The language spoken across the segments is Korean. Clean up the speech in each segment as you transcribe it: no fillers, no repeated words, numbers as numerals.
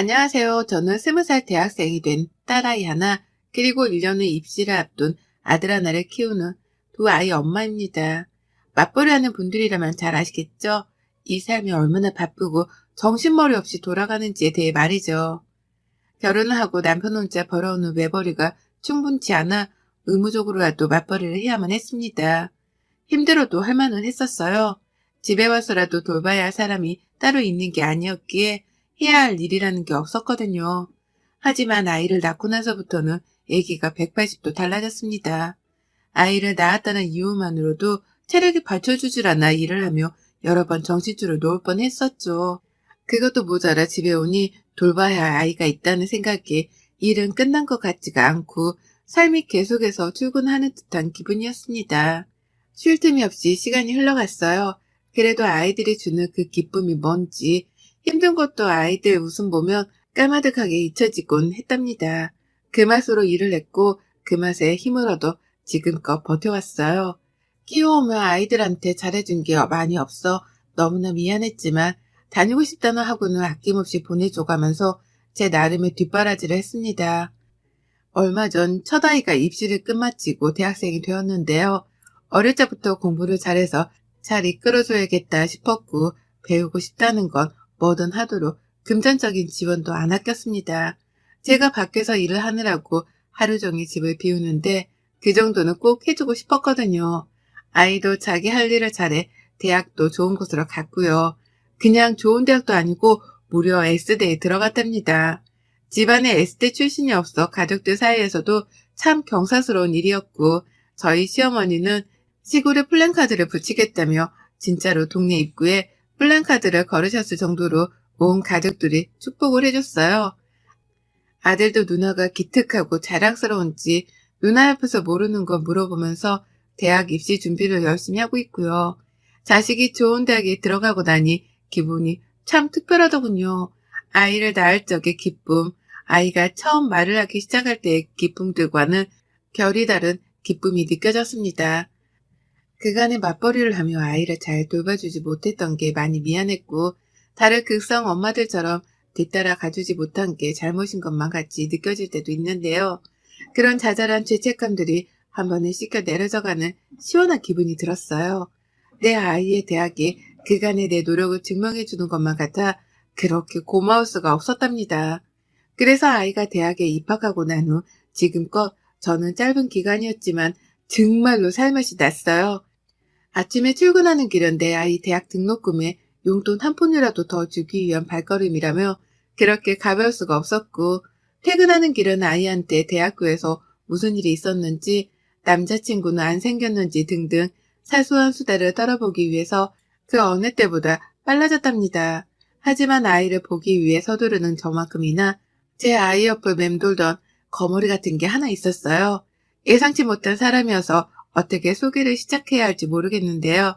안녕하세요. 저는 20살 대학생이 된 딸아이 하나, 그리고 1년 후 입시를 앞둔 아들 하나를 키우는 두 아이 엄마입니다. 맞벌이 하는 분들이라면 잘 아시겠죠? 이 삶이 얼마나 바쁘고 정신머리 없이 돌아가는지에 대해 말이죠. 결혼을 하고 남편 혼자 벌어오는 외벌이가 충분치 않아 의무적으로라도 맞벌이를 해야만 했습니다. 힘들어도 할 만은 했었어요. 집에 와서라도 돌봐야 할 사람이 따로 있는 게 아니었기에 해야 할 일이라는 게 없었거든요. 하지만 아이를 낳고 나서부터는 얘기가 180도 달라졌습니다. 아이를 낳았다는 이유만으로도 체력이 받쳐주질 않아 일을 하며 여러 번 정신줄을 놓을 뻔했었죠. 그것도 모자라 집에 오니 돌봐야 할 아이가 있다는 생각에 일은 끝난 것 같지가 않고 삶이 계속해서 출근하는 듯한 기분이었습니다. 쉴 틈이 없이 시간이 흘러갔어요. 그래도 아이들이 주는 그 기쁨이 뭔지 힘든 것도 아이들 웃음 보면 까마득하게 잊혀지곤 했답니다. 그 맛으로 일을 했고 그 맛에 힘을 얻어 지금껏 버텨왔어요. 키워오며 아이들한테 잘해준 게 많이 없어 너무나 미안했지만 다니고 싶다는 학원을 아낌없이 보내줘가면서 제 나름의 뒷바라지를 했습니다. 얼마 전 첫아이가 입시를 끝마치고 대학생이 되었는데요. 어릴 적부터 공부를 잘해서 잘 이끌어줘야겠다 싶었고 배우고 싶다는 건 뭐든 하도록 금전적인 지원도 안 아꼈습니다. 제가 밖에서 일을 하느라고 하루 종일 집을 비우는데 그 정도는 꼭 해주고 싶었거든요. 아이도 자기 할 일을 잘해 대학도 좋은 곳으로 갔고요. 그냥 좋은 대학도 아니고 무려 S대에 들어갔답니다. 집안에 S대 출신이 없어 가족들 사이에서도 참 경사스러운 일이었고 저희 시어머니는 시골에 플랜카드를 붙이겠다며 진짜로 동네 입구에 플랜카드를 걸으셨을 정도로 온 가족들이 축복을 해줬어요. 아들도 누나가 기특하고 자랑스러운지 누나 옆에서 모르는 거 물어보면서 대학 입시 준비를 열심히 하고 있고요. 자식이 좋은 대학에 들어가고 나니 기분이 참 특별하더군요. 아이를 낳을 적의 기쁨, 아이가 처음 말을 하기 시작할 때의 기쁨들과는 결이 다른 기쁨이 느껴졌습니다. 그간의 맞벌이를 하며 아이를 잘 돌봐주지 못했던 게 많이 미안했고 다른 극성 엄마들처럼 뒤따라 가주지 못한 게 잘못인 것만 같이 느껴질 때도 있는데요. 그런 자잘한 죄책감들이 한 번에 씻겨 내려져가는 시원한 기분이 들었어요. 내 아이의 대학에 그간의 내 노력을 증명해주는 것만 같아 그렇게 고마울 수가 없었답니다. 그래서 아이가 대학에 입학하고 난 후 지금껏 저는 짧은 기간이었지만 정말로 살맛이 났어요. 아침에 출근하는 길은 내 아이 대학 등록금에 용돈 한 푼이라도 더 주기 위한 발걸음이라며 그렇게 가벼울 수가 없었고 퇴근하는 길은 아이한테 대학교에서 무슨 일이 있었는지 남자친구는 안 생겼는지 등등 사소한 수다를 떨어보기 위해서 그 어느 때보다 빨라졌답니다. 하지만 아이를 보기 위해 서두르는 저만큼이나 제 아이 옆을 맴돌던 거머리 같은 게 하나 있었어요. 예상치 못한 사람이어서 어떻게 소개를 시작해야 할지 모르겠는데요.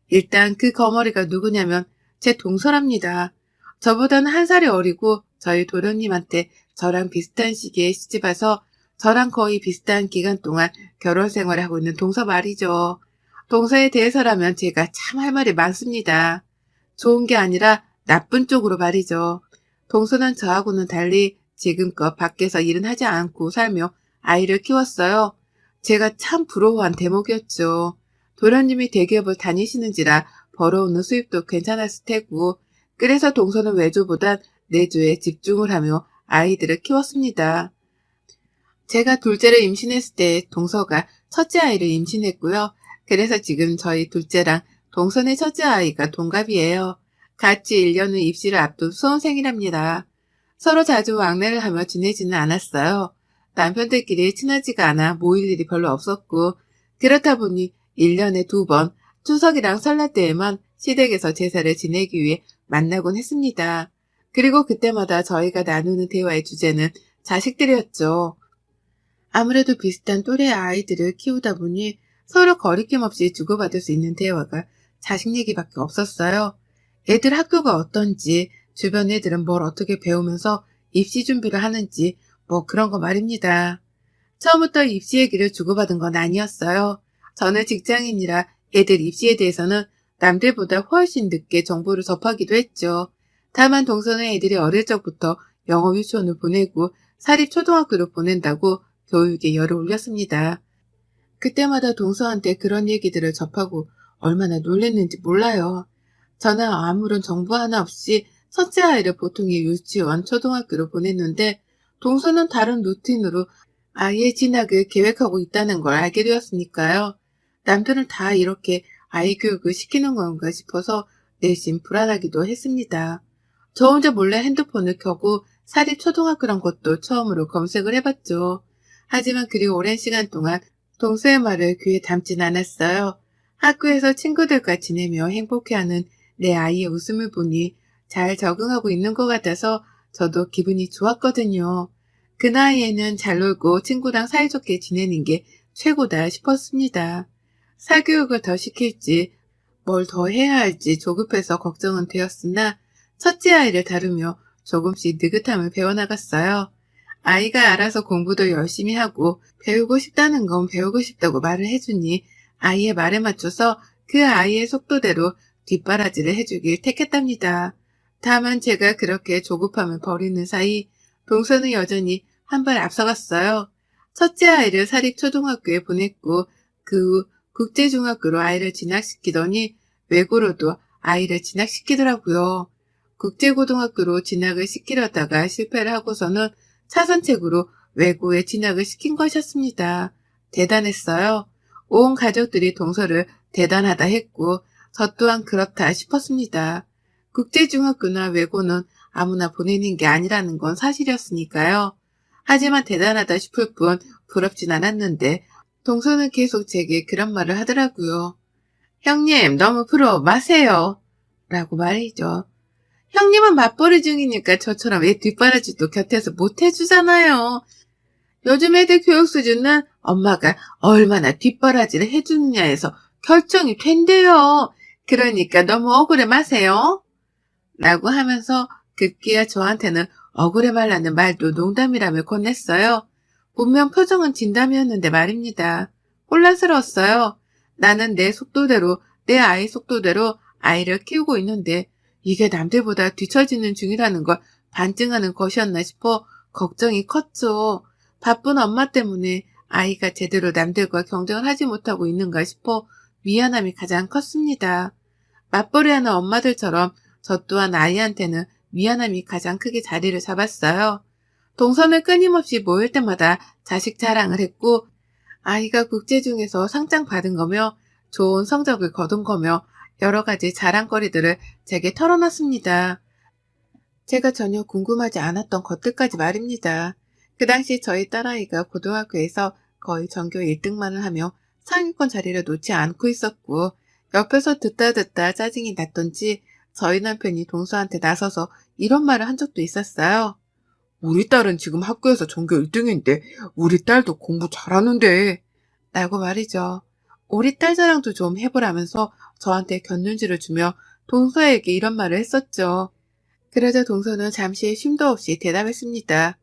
일단 그 거머리가 누구냐면 제 동서랍니다. 저보다는 한 살이 어리고 저희 도련님한테 저랑 비슷한 시기에 시집와서 저랑 거의 비슷한 기간 동안 결혼 생활을 하고 있는 동서 말이죠. 동서에 대해서라면 제가 참 할 말이 많습니다. 좋은 게 아니라 나쁜 쪽으로 말이죠. 동서는 저하고는 달리 지금껏 밖에서 일은 하지 않고 살며 아이를 키웠어요. 제가 참 부러워한 대목이었죠. 도련님이 대기업을 다니시는지라 벌어오는 수입도 괜찮았을 테고 그래서 동서는 외조보단 내조에 집중을 하며 아이들을 키웠습니다. 제가 둘째를 임신했을 때 동서가 첫째 아이를 임신했고요. 그래서 지금 저희 둘째랑 동선의 첫째 아이가 동갑이에요. 같이 1년 후 입시를 앞둔 수험생이랍니다. 서로 자주 왕래를 하며 지내지는 않았어요. 남편들끼리 친하지가 않아 모일 일이 별로 없었고 그렇다 보니 1년에 2번 추석이랑 설날 때에만 시댁에서 제사를 지내기 위해 만나곤 했습니다. 그리고 그때마다 저희가 나누는 대화의 주제는 자식들이었죠. 아무래도 비슷한 또래의 아이들을 키우다 보니 서로 거리낌 없이 주고받을 수 있는 대화가 자식 얘기밖에 없었어요. 애들 학교가 어떤지, 주변 애들은 뭘 어떻게 배우면서 입시 준비를 하는지 뭐 그런 거 말입니다. 처음부터 입시 얘기를 주고받은 건 아니었어요. 저는 직장인이라 애들 입시에 대해서는 남들보다 훨씬 늦게 정보를 접하기도 했죠. 다만 동서는 애들이 어릴 적부터 영어 유치원을 보내고 사립초등학교를 보낸다고 교육에 열을 올렸습니다. 그때마다 동서한테 그런 얘기들을 접하고 얼마나 놀랬는지 몰라요. 저는 아무런 정보 하나 없이 첫째 아이를 보통의 유치원, 초등학교로 보냈는데 동서는 다른 루틴으로 아이의 진학을 계획하고 있다는 걸 알게 되었으니까요. 남들은 다 이렇게 아이 교육을 시키는 건가 싶어서 내심 불안하기도 했습니다. 저 혼자 몰래 핸드폰을 켜고 사립초등학교란 것도 처음으로 검색을 해봤죠. 하지만 그리 오랜 시간 동안 동서의 말을 귀에 담진 않았어요. 학교에서 친구들과 지내며 행복해하는 내 아이의 웃음을 보니 잘 적응하고 있는 것 같아서 저도 기분이 좋았거든요. 그 나이에는 잘 놀고 친구랑 사이좋게 지내는 게 최고다 싶었습니다. 사교육을 더 시킬지 뭘 더 해야 할지 조급해서 걱정은 되었으나 첫째 아이를 다루며 조금씩 느긋함을 배워나갔어요. 아이가 알아서 공부도 열심히 하고 배우고 싶다는 건 배우고 싶다고 말을 해주니 아이의 말에 맞춰서 그 아이의 속도대로 뒷바라지를 해주길 택했답니다. 다만 제가 그렇게 조급함을 버리는 사이 동서는 여전히 한 발 앞서갔어요. 첫째 아이를 사립초등학교에 보냈고 그 후 국제중학교로 아이를 진학시키더니 외고로도 아이를 진학시키더라고요. 국제고등학교로 진학을 시키려다가 실패를 하고서는 차선책으로 외고에 진학을 시킨 것이었습니다. 대단했어요. 온 가족들이 동서를 대단하다 했고 저 또한 그렇다 싶었습니다. 국제중학교나 외고는 아무나 보내는 게 아니라는 건 사실이었으니까요. 하지만 대단하다 싶을 뿐 부럽진 않았는데 동서는 계속 제게 그런 말을 하더라고요. 형님 너무 부러워 마세요. 라고 말이죠. 형님은 맞벌이 중이니까 저처럼 애 뒷바라지도 곁에서 못 해주잖아요. 요즘 애들 교육 수준은 엄마가 얼마나 뒷바라지를 해주느냐에서 결정이 된대요. 그러니까 너무 억울해 마세요. 라고 하면서 급기야 저한테는 억울해 말라는 말도 농담이라며 건넸어요. 분명 표정은 진담이었는데 말입니다. 혼란스러웠어요. 나는 내 속도대로, 내 아이 속도대로 아이를 키우고 있는데 이게 남들보다 뒤처지는 중이라는 걸 반증하는 것이었나 싶어 걱정이 컸죠. 바쁜 엄마 때문에 아이가 제대로 남들과 경쟁을 하지 못하고 있는가 싶어 미안함이 가장 컸습니다. 맞벌이하는 엄마들처럼 저 또한 아이한테는 미안함이 가장 크게 자리를 잡았어요. 동선을 끊임없이 모일 때마다 자식 자랑을 했고 아이가 국제 중에서 상장 받은 거며 좋은 성적을 거둔 거며 여러 가지 자랑거리들을 제게 털어놨습니다. 제가 전혀 궁금하지 않았던 것들까지 말입니다. 그 당시 저희 딸아이가 고등학교에서 거의 전교 1등만을 하며 상위권 자리를 놓지 않고 있었고 옆에서 듣다 짜증이 났던지 저희 남편이 동서한테 나서서 이런 말을 한 적도 있었어요. 우리 딸은 지금 학교에서 전교 1등인데 우리 딸도 공부 잘하는데 라고 말이죠. 우리 딸 자랑도 좀 해보라면서 저한테 곁눈질을 주며 동서에게 이런 말을 했었죠. 그러자 동서는 잠시 쉼도 없이 대답했습니다.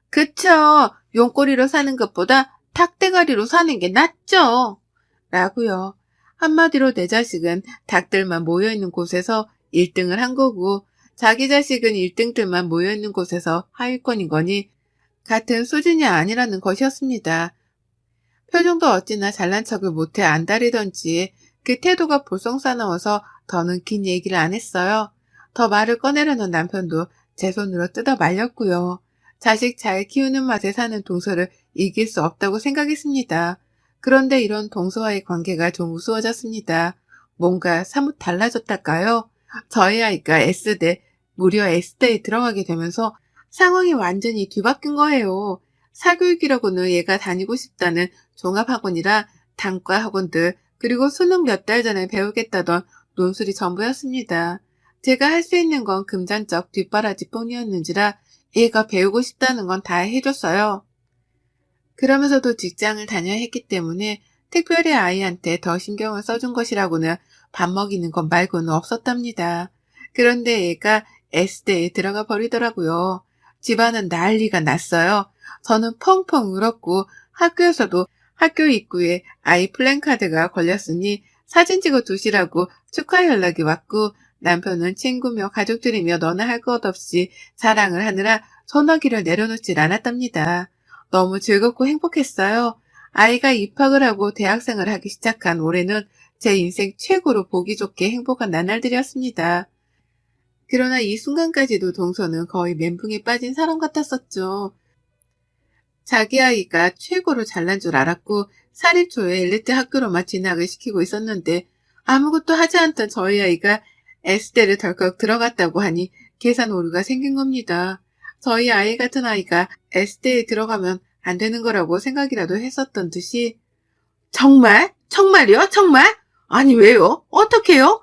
그쵸. 용꼬리로 사는 것보다 닭대가리로 사는 게 낫죠. 라고요. 한마디로 내 자식은 닭들만 모여있는 곳에서 1등을 한 거고 자기 자식은 1등들만 모여있는 곳에서 하위권인 거니 같은 수준이 아니라는 것이었습니다. 표정도 어찌나 잘난 척을 못해 안달이던지 그 태도가 볼썽사나워서 더는 긴 얘기를 안 했어요. 더 말을 꺼내려는 남편도 제 손으로 뜯어 말렸고요. 자식 잘 키우는 맛에 사는 동서를 이길 수 없다고 생각했습니다. 그런데 이런 동서와의 관계가 좀 우스워졌습니다. 뭔가 사뭇 달라졌달까요? 저희 아이가 S대, 무려 S대에 들어가게 되면서 상황이 완전히 뒤바뀐 거예요. 사교육이라고는 얘가 다니고 싶다는 종합학원이라 단과 학원들 그리고 수능 몇 달 전에 배우겠다던 논술이 전부였습니다. 제가 할 수 있는 건 금전적 뒷바라지 뿐이었는지라 얘가 배우고 싶다는 건 다 해줬어요. 그러면서도 직장을 다녀야 했기 때문에 특별히 아이한테 더 신경을 써준 것이라고는 밥 먹이는 것 말고는 없었답니다. 그런데 얘가 S대에 들어가 버리더라고요. 집안은 난리가 났어요. 저는 펑펑 울었고 학교에서도 학교 입구에 아이 플랜카드가 걸렸으니 사진 찍어 두시라고 축하 연락이 왔고 남편은 친구며 가족들이며 너나 할 것 없이 자랑을 하느라 소나기를 내려놓질 않았답니다. 너무 즐겁고 행복했어요. 아이가 입학을 하고 대학생을 하기 시작한 올해는 제 인생 최고로 보기 좋게 행복한 나날들이었습니다. 그러나 이 순간까지도 동서는 거의 멘붕에 빠진 사람 같았었죠. 자기 아이가 최고로 잘난 줄 알았고 사립초에 엘리트 학교로만 진학을 시키고 있었는데 아무것도 하지 않던 저희 아이가 S대를 덜컥 들어갔다고 하니 계산 오류가 생긴 겁니다. 저희 아이 같은 아이가 S대에 들어가면 안 되는 거라고 생각이라도 했었던 듯이 정말? 정말이요? 정말? 아니 왜요? 어떡해요?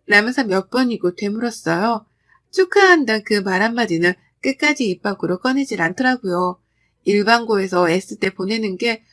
라면서 몇 번이고 되물었어요. 축하한다 그 말 한마디는 끝까지 입 밖으로 꺼내질 않더라고요. 일반고에서 S대 보내는 게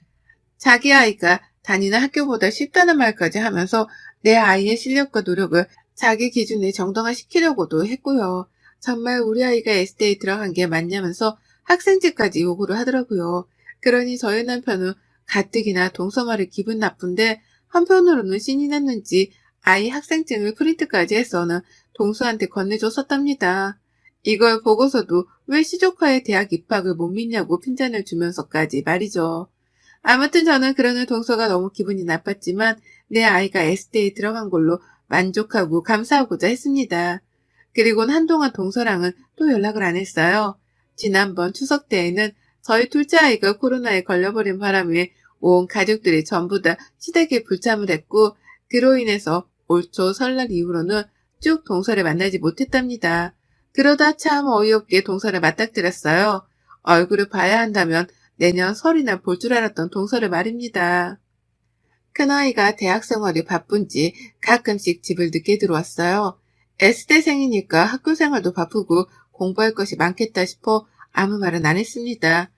자기 아이가 다니는 학교보다 쉽다는 말까지 하면서 내 아이의 실력과 노력을 자기 기준에 정당화시키려고도 했고요. 정말 우리 아이가 S대에 들어간 게 맞냐면서 학생증까지 요구를 하더라고요. 그러니 저희 남편은 가뜩이나 동서 말이 기분 나쁜데 한편으로는 신이 났는지 아이 학생증을 프린트까지 해서는 동서한테 건네줬었답니다. 이걸 보고서도 왜 시조카의 대학 입학을 못 믿냐고 핀잔을 주면서까지 말이죠. 아무튼 저는 그러는 동서가 너무 기분이 나빴지만 내 아이가 S대에 들어간 걸로 만족하고 감사하고자 했습니다. 그리고는 한동안 동서랑은 또 연락을 안 했어요. 지난번 추석 때에는 저희 둘째 아이가 코로나에 걸려버린 바람에 온 가족들이 전부 다 시댁에 불참을 했고 그로 인해서 올 초 설날 이후로는 쭉 동서를 만나지 못했답니다. 그러다 참 어이없게 동서를 맞닥뜨렸어요. 얼굴을 봐야 한다면 내년 설이나 볼 줄 알았던 동서를 말입니다. 큰아이가 대학 생활이 바쁜지 가끔씩 집을 늦게 들어왔어요. S대생이니까 학교 생활도 바쁘고 공부할 것이 많겠다 싶어 아무 말은 안 했습니다.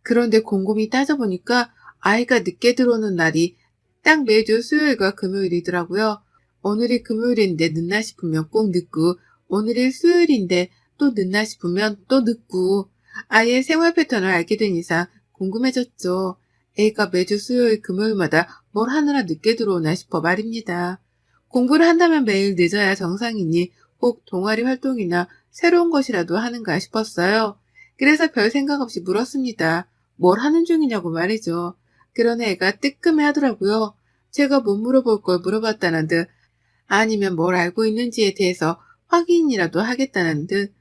그런데 곰곰이 따져보니까 아이가 늦게 들어오는 날이 딱 매주 수요일과 금요일이더라고요. 오늘이 금요일인데 늦나 싶으면 꼭 늦고 오늘이 수요일인데 또 늦나 싶으면 또 늦고 아이의 생활 패턴을 알게 된 이상 궁금해졌죠. 애가 매주 수요일 금요일마다 뭘 하느라 늦게 들어오나 싶어 말입니다. 공부를 한다면 매일 늦어야 정상이니 꼭 동아리 활동이나 새로운 것이라도 하는가 싶었어요. 그래서 별 생각 없이 물었습니다. 뭘 하는 중이냐고 말이죠. 그런 애가 뜨끔해 하더라고요. 제가 못 물어볼 걸 물어봤다는 듯 아니면 뭘 알고 있는지에 대해서 확인이라도 하겠다는 듯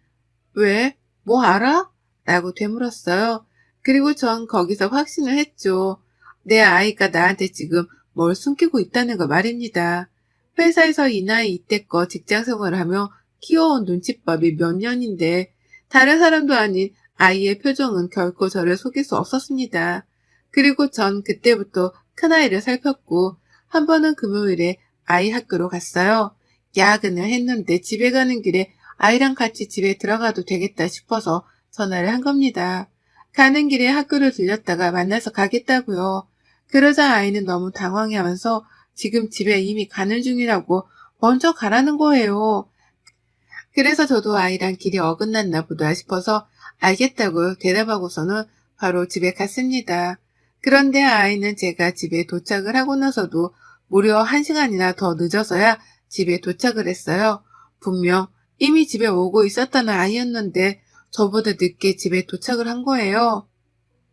왜? 뭐 알아? 라고 되물었어요. 그리고 전 거기서 확신을 했죠. 내 아이가 나한테 지금 뭘 숨기고 있다는 거 말입니다. 회사에서 이 나이 이때껏 직장생활을 하며 키워온 눈칫밥이 몇 년인데 다른 사람도 아닌 아이의 표정은 결코 저를 속일 수 없었습니다. 그리고 전 그때부터 큰아이를 살폈고 한 번은 금요일에 아이 학교로 갔어요. 야근을 했는데 집에 가는 길에 아이랑 같이 집에 들어가도 되겠다 싶어서 전화를 한 겁니다. 가는 길에 학교를 들렸다가 만나서 가겠다고요. 그러자 아이는 너무 당황해하면서 지금 집에 이미 가는 중이라고 먼저 가라는 거예요. 그래서 저도 아이랑 길이 어긋났나 보다 싶어서 알겠다고 대답하고서는 바로 집에 갔습니다. 그런데 아이는 제가 집에 도착을 하고 나서도 무려 1시간이나 더 늦어서야 집에 도착을 했어요. 분명 이미 집에 오고 있었다는 아이였는데 저보다 늦게 집에 도착을 한 거예요.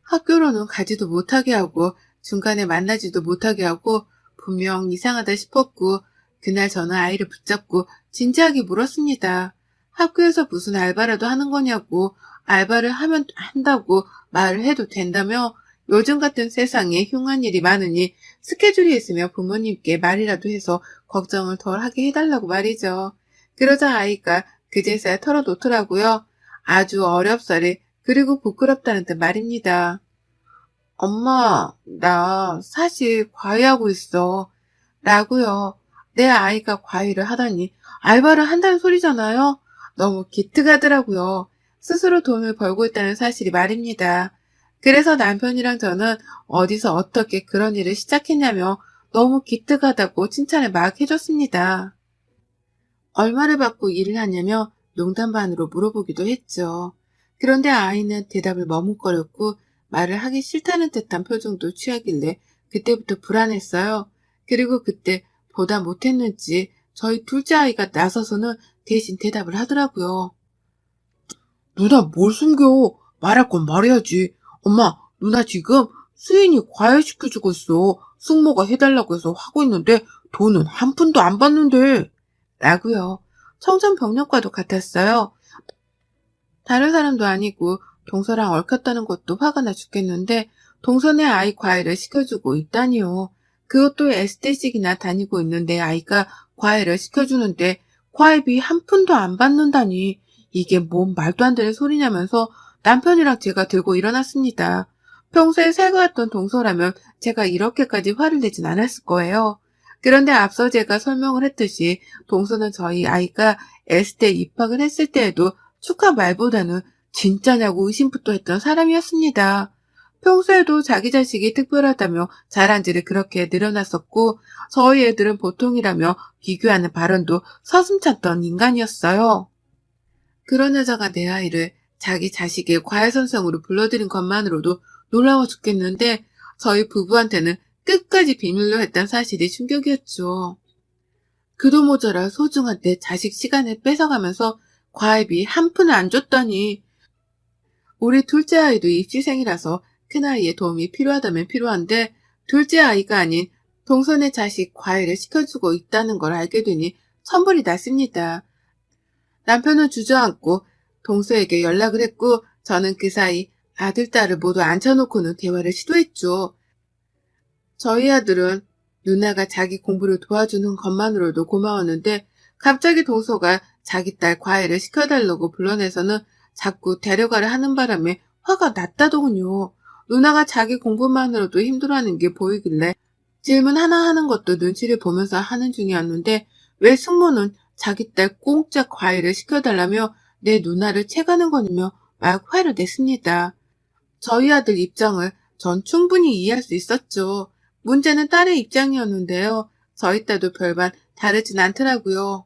학교로는 가지도 못하게 하고 중간에 만나지도 못하게 하고 분명 이상하다 싶었고 그날 저는 아이를 붙잡고 진지하게 물었습니다. 학교에서 무슨 알바라도 하는 거냐고 알바를 하면 한다고 말을 해도 된다며 요즘 같은 세상에 흉한 일이 많으니 스케줄이 있으면 부모님께 말이라도 해서 걱정을 덜 하게 해달라고 말이죠. 그러자 아이가 그제서야 털어놓더라고요. 아주 어렵사리 그리고 부끄럽다는 듯 말입니다. 엄마, 나 사실 과외하고 있어. 라고요. 내 아이가 과외를 하다니 알바를 한다는 소리잖아요. 너무 기특하더라고요. 스스로 돈을 벌고 있다는 사실이 말입니다. 그래서 남편이랑 저는 어디서 어떻게 그런 일을 시작했냐며 너무 기특하다고 칭찬을 막 해줬습니다. 얼마를 받고 일을 하냐며 농담 반으로 물어보기도 했죠. 그런데 아이는 대답을 머뭇거렸고 말을 하기 싫다는 듯한 표정도 취하길래 그때부터 불안했어요. 그리고 그때 보다 못했는지 저희 둘째 아이가 나서서는 대신 대답을 하더라고요. 누나 뭘 숨겨? 말할 건 말해야지. 엄마, 누나 지금 수인이 과외 시켜주고 있어. 숙모가 해달라고 해서 하고 있는데 돈은 한 푼도 안 받는데. 라고요. 청정병력과도 같았어요. 다른 사람도 아니고 동서랑 얽혔다는 것도 화가 나 죽겠는데 동서네 아이 과외를 시켜주고 있다니요. 그것도 에스테식이나 다니고 있는 내 아이가 과외를 시켜주는데 과외비 한 푼도 안 받는다니 이게 뭔 말도 안 되는 소리냐면서 남편이랑 제가 들고 일어났습니다. 평소에 살가웠던 동서라면 제가 이렇게까지 화를 내진 않았을 거예요. 그런데 앞서 제가 설명을 했듯이 동서는 저희 아이가 에스테 입학을 했을 때에도 축하 말보다는 진짜냐고 의심부터 했던 사람이었습니다. 평소에도 자기 자식이 특별하다며 자랑질을 그렇게 늘어났었고 저희 애들은 보통이라며 비교하는 발언도 서슴찮던 인간이었어요. 그런 여자가 내 아이를 자기 자식의 과외선생으로 불러들인 것만으로도 놀라워 죽겠는데 저희 부부한테는 끝까지 비밀로 했던 사실이 충격이었죠. 그도 모자라 소중한 내 자식 시간을 뺏어가면서 과외비 한 푼을 안 줬다니. 우리 둘째 아이도 입시생이라서 큰아이의 도움이 필요하다면 필요한데 둘째 아이가 아닌 동선의 자식 과외를 시켜주고 있다는 걸 알게 되니 천불이 났습니다. 남편은 주저앉고 동서에게 연락을 했고 저는 그 사이 아들, 딸을 모두 앉혀놓고는 대화를 시도했죠. 저희 아들은 누나가 자기 공부를 도와주는 것만으로도 고마웠는데 갑자기 동서가 자기 딸 과외를 시켜달라고 불러내서는 자꾸 데려가려 하는 바람에 화가 났다더군요. 누나가 자기 공부만으로도 힘들어하는 게 보이길래 질문 하나 하는 것도 눈치를 보면서 하는 중이었는데 왜 숙모는 자기 딸 공짜 과외를 시켜달라며 내 누나를 채가는 거냐며 막 화를 냈습니다. 저희 아들 입장을 전 충분히 이해할 수 있었죠. 문제는 딸의 입장이었는데요. 저희 딸도 별반 다르진 않더라고요.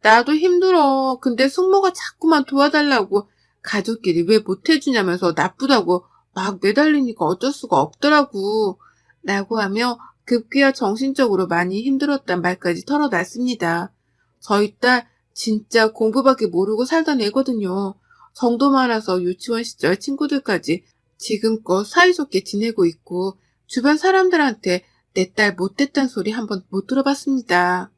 나도 힘들어. 근데 숙모가 자꾸만 도와달라고 가족끼리 왜 못해주냐면서 나쁘다고 막 매달리니까 어쩔 수가 없더라고. 라고 하며 급기야 정신적으로 많이 힘들었단 말까지 털어놨습니다. 저희 딸 진짜 공부밖에 모르고 살던 애거든요. 정도 많아서 유치원 시절 친구들까지 지금껏 사이좋게 지내고 있고 주변 사람들한테 내 딸 못됐단 소리 한번 못 들어봤습니다.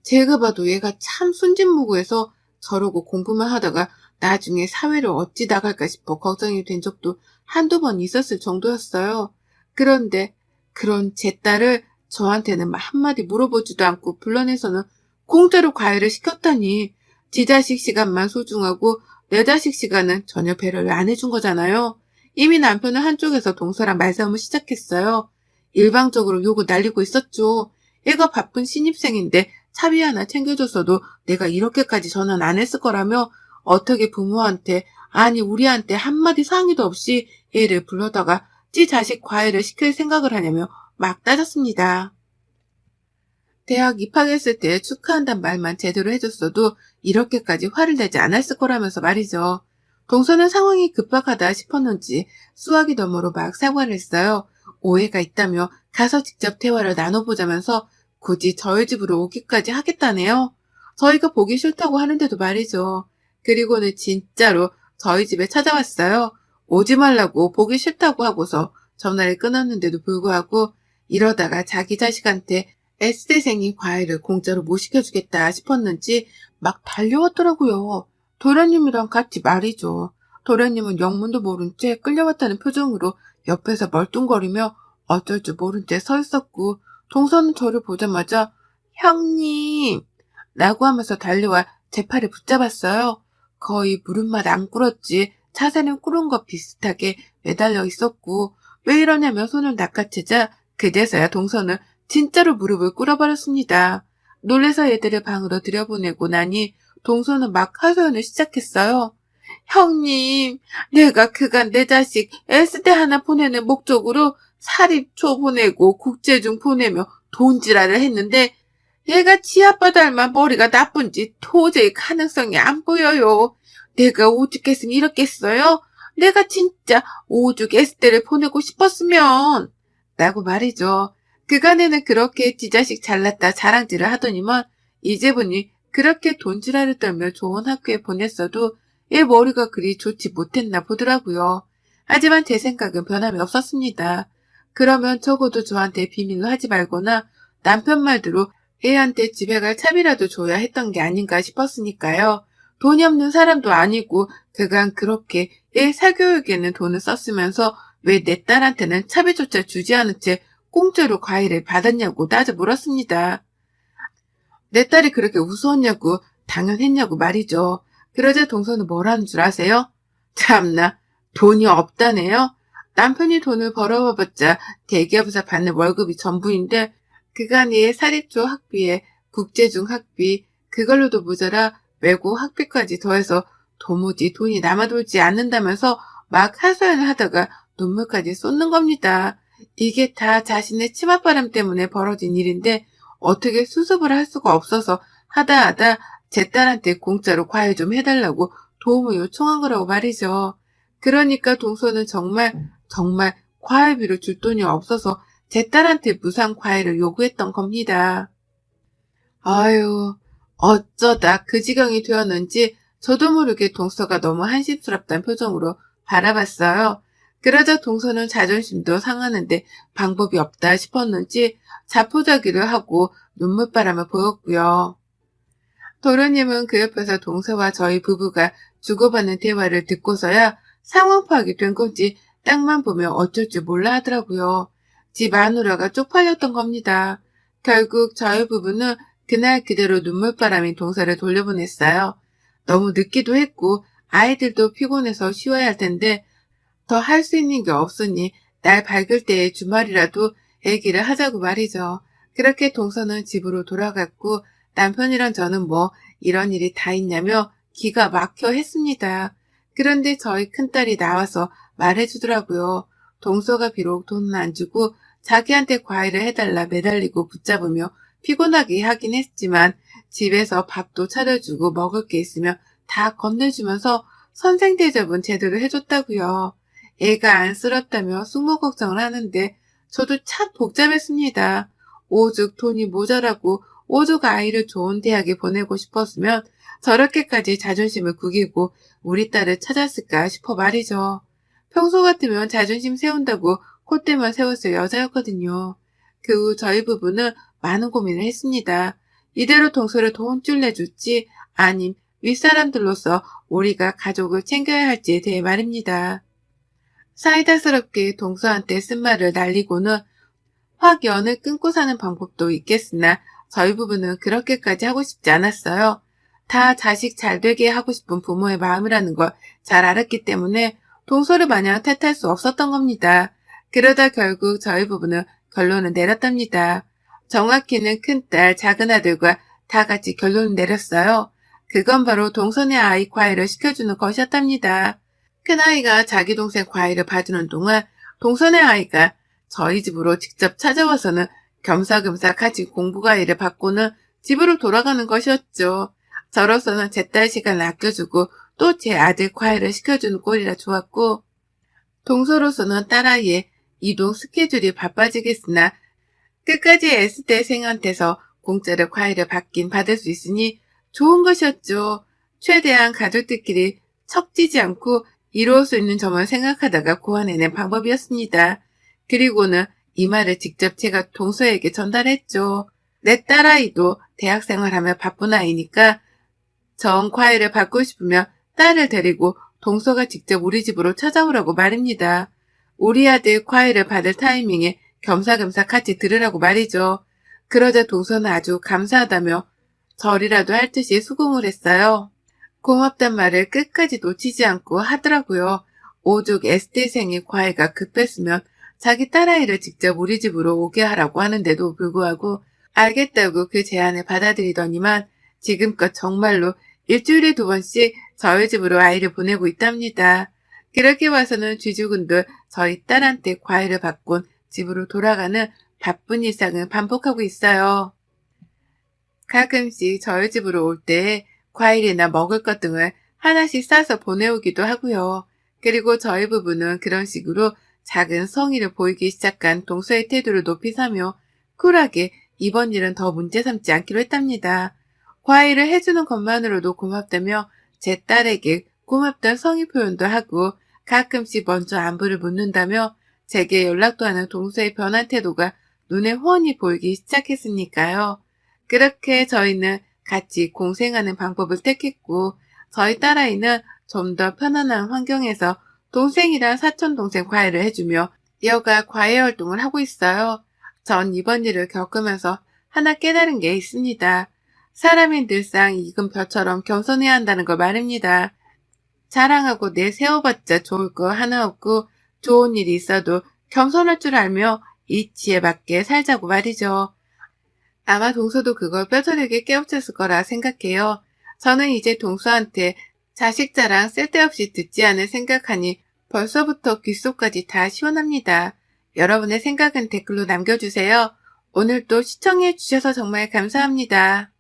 제가 봐도 얘가 참 순진무구해서 저러고 공부만 하다가 나중에 사회를 어찌 나갈까 싶어 걱정이 된 적도 한두 번 있었을 정도였어요. 그런데 그런 제 딸을 저한테는 한마디 물어보지도 않고 불러내서는 공짜로 과외를 시켰다니 지 자식 시간만 소중하고 내 자식 시간은 전혀 배려를 안 해준 거잖아요. 이미 남편은 한쪽에서 동서랑 말싸움을 시작했어요. 일방적으로 욕을 날리고 있었죠. 얘가 바쁜 신입생인데 차비 하나 챙겨줬어도 내가 이렇게까지 전화는 안 했을 거라며 어떻게 부모한테 아니 우리한테 한마디 상의도 없이 얘를 불러다가 지 자식 과외를 시킬 생각을 하냐며 막 따졌습니다. 대학 입학했을 때 축하한단 말만 제대로 해줬어도 이렇게까지 화를 내지 않았을 거라면서 말이죠. 동서는 상황이 급박하다 싶었는지 수화기 너머로 막 사과를 했어요. 오해가 있다며 가서 직접 대화를 나눠보자면서 굳이 저희 집으로 오기까지 하겠다네요. 저희가 보기 싫다고 하는데도 말이죠. 그리고는 진짜로 저희 집에 찾아왔어요. 오지 말라고 보기 싫다고 하고서 전화를 끊었는데도 불구하고 이러다가 자기 자식한테 S대생이 과외를 공짜로 못 시켜주겠다 싶었는지 막 달려왔더라고요. 도련님이랑 같이 말이죠. 도련님은 영문도 모른 채 끌려왔다는 표정으로 옆에서 멀뚱거리며 어쩔 줄 모른 채 서 있었고 동서는 저를 보자마자 형님 라고 하면서 달려와 제 팔을 붙잡았어요. 거의 물은맛 안 꿇었지 차세는 꿇은 것 비슷하게 매달려 있었고 왜 이러냐며 손을 낚아채자 그제서야 동서는 진짜로 무릎을 꿇어버렸습니다. 놀래서 얘들을 방으로 들여보내고 나니 동서는 막 하소연을 시작했어요. 형님, 내가 그간 내 자식 S대 하나 보내는 목적으로 사립초 보내고 국제중 보내며 돈지랄을 했는데 얘가 지아빠 닮아 머리가 나쁜지 도저히 가능성이 안 보여요. 내가 오죽했으면 이렇겠어요? 내가 진짜 오죽 S대를 보내고 싶었으면 라고 말이죠. 그간에는 그렇게 지 자식 잘났다 자랑질을 하더니만 이제 보니 그렇게 돈지랄을 떨며 좋은 학교에 보냈어도 얘 머리가 그리 좋지 못했나 보더라고요. 하지만 제 생각은 변함이 없었습니다. 그러면 적어도 저한테 비밀로 하지 말거나 남편 말대로 애한테 집에 갈 차비라도 줘야 했던 게 아닌가 싶었으니까요. 돈이 없는 사람도 아니고 그간 그렇게 애 사교육에는 돈을 썼으면서 왜 내 딸한테는 차비조차 주지 않은 채 공짜로 과일을 받았냐고 따져 물었습니다. 내 딸이 그렇게 우스웠냐고 당연했냐고 말이죠. 그러자 동서는 뭐라는 줄 아세요? 참나, 돈이 없다네요? 남편이 돈을 벌어와봤자 대기업에서 받는 월급이 전부인데 그간 얘 사립초 학비에 국제중 학비 그걸로도 모자라 외고 학비까지 더해서 도무지 돈이 남아돌지 않는다면서 막 하소연을 하다가 눈물까지 쏟는 겁니다. 이게 다 자신의 치맛바람 때문에 벌어진 일인데 어떻게 수습을 할 수가 없어서 하다 제 딸한테 공짜로 과일 좀 해달라고 도움을 요청한 거라고 말이죠. 그러니까 동서는 정말 과일비를 줄 돈이 없어서 제 딸한테 무상 과일을 요구했던 겁니다. 아유, 어쩌다 그 지경이 되었는지 저도 모르게 동서가 너무 한심스럽다는 표정으로 바라봤어요. 그러자 동서는 자존심도 상하는데 방법이 없다 싶었는지 자포자기를 하고 눈물바람을 보였고요. 도련님은 그 옆에서 동서와 저희 부부가 주고받는 대화를 듣고서야 상황 파악이 된 건지 땅만 보면 어쩔 줄 몰라 하더라고요. 집 마누라가 쪽팔렸던 겁니다. 결국 저희 부부는 그날 그대로 눈물바람인 동서를 돌려보냈어요. 너무 늦기도 했고 아이들도 피곤해서 쉬어야 할 텐데 더 할 수 있는 게 없으니 날 밝을 때의 주말이라도 얘기를 하자고 말이죠. 그렇게 동서는 집으로 돌아갔고 남편이랑 저는 뭐 이런 일이 다 있냐며 기가 막혀 했습니다. 그런데 저희 큰딸이 나와서 말해주더라고요. 동서가 비록 돈은 안 주고 자기한테 과일을 해달라 매달리고 붙잡으며 피곤하게 하긴 했지만 집에서 밥도 차려주고 먹을 게 있으면 다 건네주면서 선생 대접은 제대로 해줬다고요. 애가 안쓰럽다며 숙모 걱정을 하는데 저도 참 복잡했습니다. 오죽 돈이 모자라고 오죽 아이를 좋은 대학에 보내고 싶었으면 저렇게까지 자존심을 구기고 우리 딸을 찾았을까 싶어 말이죠. 평소 같으면 자존심 세운다고 콧대만 세웠을 여자였거든요. 그 후 저희 부부는 많은 고민을 했습니다. 이대로 동서를 돈줄 내줄지 아님 윗사람들로서 우리가 가족을 챙겨야 할지에 대해 말입니다. 사이다스럽게 동서한테 쓴말을 날리고는 확 연을 끊고 사는 방법도 있겠으나 저희 부부는 그렇게까지 하고 싶지 않았어요. 다 자식 잘 되게 하고 싶은 부모의 마음이라는 걸 잘 알았기 때문에 동서를 마냥 탓할 수 없었던 겁니다. 그러다 결국 저희 부부는 결론을 내렸답니다. 정확히는 큰딸, 작은아들과 다 같이 결론을 내렸어요. 그건 바로 동선의 아이 과일을 시켜주는 것이었답니다. 큰아이가 자기 동생 과일을 봐주는 동안 동선의 아이가 저희 집으로 직접 찾아와서는 겸사겸사 같이 공부 과일을 받고는 집으로 돌아가는 것이었죠. 저로서는 제 딸 시간을 아껴주고 또 제 아들 과일을 시켜주는 꼴이라 좋았고 동서로서는 딸아이의 이동 스케줄이 바빠지겠으나 끝까지 애쓸 때 생한테서 공짜로 과일을 받긴 받을 수 있으니 좋은 것이었죠. 최대한 가족들끼리 척지지 않고 이루어 수 있는 점을 생각하다가 고안해낸 방법이었습니다. 그리고는 이 말을 직접 제가 동서에게 전달했죠. 내 딸아이도 대학생활하며 바쁜 아이니까 정 과일을 받고 싶으면 딸을 데리고 동서가 직접 우리 집으로 찾아오라고 말입니다. 우리 아들 과일을 받을 타이밍에 겸사겸사 같이 들으라고 말이죠. 그러자 동서는 아주 감사하다며 절이라도 할 듯이 수긍을 했어요. 고맙단 말을 끝까지 놓치지 않고 하더라고요. 오죽 에스테생이 과일가 급했으면 자기 딸아이를 직접 우리 집으로 오게 하라고 하는데도 불구하고 알겠다고 그 제안을 받아들이더니만 지금껏 정말로 일주일에 2번씩 저희 집으로 아이를 보내고 있답니다. 그렇게 와서는 쥐죽은들 저희 딸한테 과일을 받곤 집으로 돌아가는 바쁜 일상을 반복하고 있어요. 가끔씩 저희 집으로 올 때 과일이나 먹을 것 등을 하나씩 싸서 보내오기도 하고요. 그리고 저희 부부는 그런 식으로 작은 성의를 보이기 시작한 동서의 태도를 높이 사며 쿨하게 이번 일은 더 문제 삼지 않기로 했답니다. 과일을 해주는 것만으로도 고맙다며 제 딸에게 고맙다 성의 표현도 하고 가끔씩 먼저 안부를 묻는다며 제게 연락도 하는 동서의 변한 태도가 눈에 훤히 보이기 시작했으니까요. 그렇게 저희는 같이 공생하는 방법을 택했고 저희 딸아이는 좀 더 편안한 환경에서 동생이랑 사촌동생 과외를 해주며 여가 과외 활동을 하고 있어요. 전 이번 일을 겪으면서 하나 깨달은 게 있습니다. 사람이 늘상 익은 벼처럼 겸손해야 한다는 걸 말입니다. 자랑하고 내세워봤자 좋을 거 하나 없고 좋은 일이 있어도 겸손할 줄 알며 이치에 맞게 살자고 말이죠. 아마 동서도 그걸 뼈저리게 깨우쳤을 거라 생각해요. 저는 이제 동서한테 자식 자랑 쓸데없이 듣지 않을 생각하니 벌써부터 귓속까지 다 시원합니다. 여러분의 생각은 댓글로 남겨주세요. 오늘도 시청해주셔서 정말 감사합니다.